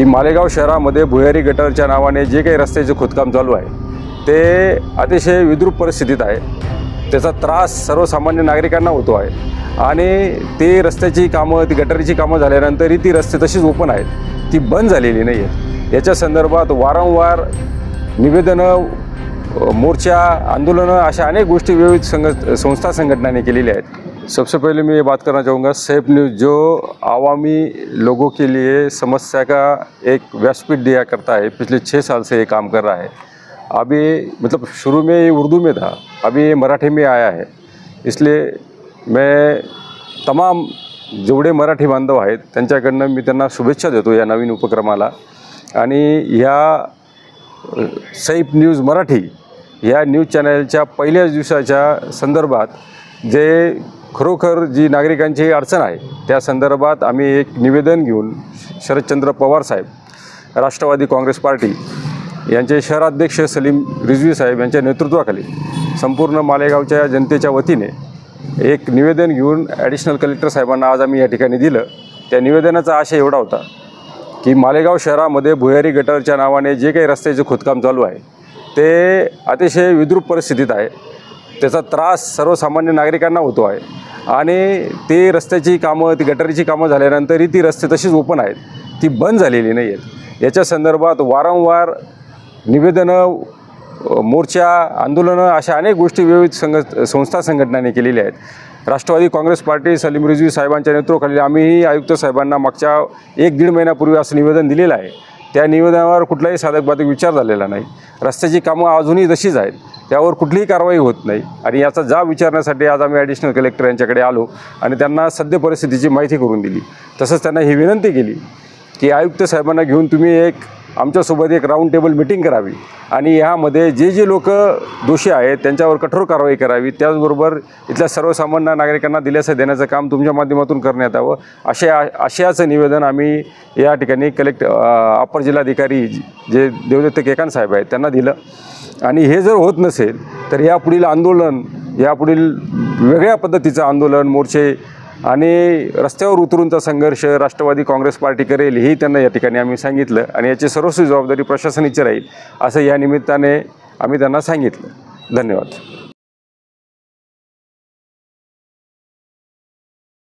की मालेगाव शहरामध्ये भुयारी गटारच्या नावाने जे काही रस्त्याचे खोदकाम चालू आहे ते अतिशय विद्रूप परिस्थितीत आहे। त्याचा त्रास सर्वसामान्य नागरिकांना होतो आहे आणि ते रस्त्याची कामं, ती गटारीची कामं झाल्यानंतरही ती रस्ते तशीच ओपन आहेत, ती बंद झालेली नाही आहेत। याच्या संदर्भात वारंवार निवेदनं, मोर्चा, आंदोलनं अशा अनेक गोष्टी विविध संस्था संगठनाने केलेल्या आहेत। सबसे पहले मैं ये बात करना चाहूँगा, सैफ न्यूज़ जो आवामी लोगों के लिए समस्या का एक व्यासपीठ दिया करता है, पिछले 6 साल से ये काम कर रहा है। अभी मतलब शुरू में ये उर्दू में था, अभी ये मराठी में आया है। इसलिए मैं तमाम जेवढे मराठी बांधव आहेत त्यांच्याकडनं मी त्यांना शुभेच्छा देतो या नवीन उपक्रमाला। आणि ह्या सैफ न्यूज़ मराठी या न्यूज़ चॅनलच्या पहिल्याच दिवसाच्या संदर्भात जे खरोखर जी नागरिकांची अडचण आहे त्या संदर्भात आम्ही एक निवेदन घेऊन शरदचंद्र पवार साहेब, राष्ट्रवादी काँग्रेस पार्टी यांचे शहराध्यक्ष सलीम रिजवी साहेब यांच्या नेतृत्वाखाली संपूर्ण मालेगावच्या जनतेच्या वतीने एक निवेदन घेऊन ॲडिशनल कलेक्टर साहेबांना आज आम्ही या ठिकाणी दिलं। त्या निवेदनाचा आशय एवढा होता की मालेगाव शहरामध्ये भुयारी गटारच्या नावाने जे काही रस्त्याचे खोदकाम चालू आहे ते अतिशय विद्रूप परिस्थितीत आहे। त्याचा त्रास सर्वसामान्य नागरिकांना होतो आहे आणि ते रस्त्याची कामं, ती गटारीची कामं झाल्यानंतरही ती रस्ते तशीच ओपन आहेत, ती बंद झालेली नाही आहेत। याच्या संदर्भात वारंवार निवेदनं, मोर्चा, आंदोलनं अशा अनेक गोष्टी विविध संस्था संघटनाने केलेल्या आहेत। राष्ट्रवादी काँग्रेस पार्टी सलीम रिजवी साहेबांच्या नेतृत्वाखाली आम्हीही आयुक्त साहेबांना मागच्या 1-1.5 महिन्यापूर्वी असं निवेदन दिलेलं आहे। त्या निवेदनावर कुठलाही साधक-बाधक विचार झालेला नाही। रस्त्याची कामं अजूनही तशीच आहेत, त्यावर कुठलीही कारवाई होत नाही आणि याचा जाब विचारण्यासाठी आज आम्ही ॲडिशनल कलेक्टर यांच्याकडे आलो आणि त्यांना सद्य परिस्थितीची माहिती करून दिली। तसंच त्यांना ही विनंती केली की आयुक्त साहेबांना घेऊन तुम्ही आमच्यासोबत एक राऊंड टेबल मीटिंग करावी आणि यामध्ये जे लोक दोषी आहेत त्यांच्यावर कठोर कारवाई करावी, त्याचबरोबर इथल्या सर्वसामान्य नागरिकांना दिलासा देण्याचं काम तुमच्या माध्यमातून करण्यात यावं अशाचं निवेदन आम्ही या ठिकाणी अपर जिल्हाधिकारी जे देवदत्त केकान साहेब आहेत त्यांना दिलं। आणि हे जर होत नसेल तर यापुढील आंदोलन, यापुढील वेगळ्या पद्धतीचं आंदोलन, मोर्चे आणि रस्त्यावर उतरूनचा संघर्ष राष्ट्रवादी काँग्रेस पार्टी करेल हेही त्यांना या ठिकाणी आम्ही सांगितलं आणि याची सर्वस्वी जबाबदारी प्रशासनाची राहील असं या निमित्ताने आम्ही त्यांना सांगितलं। धन्यवाद।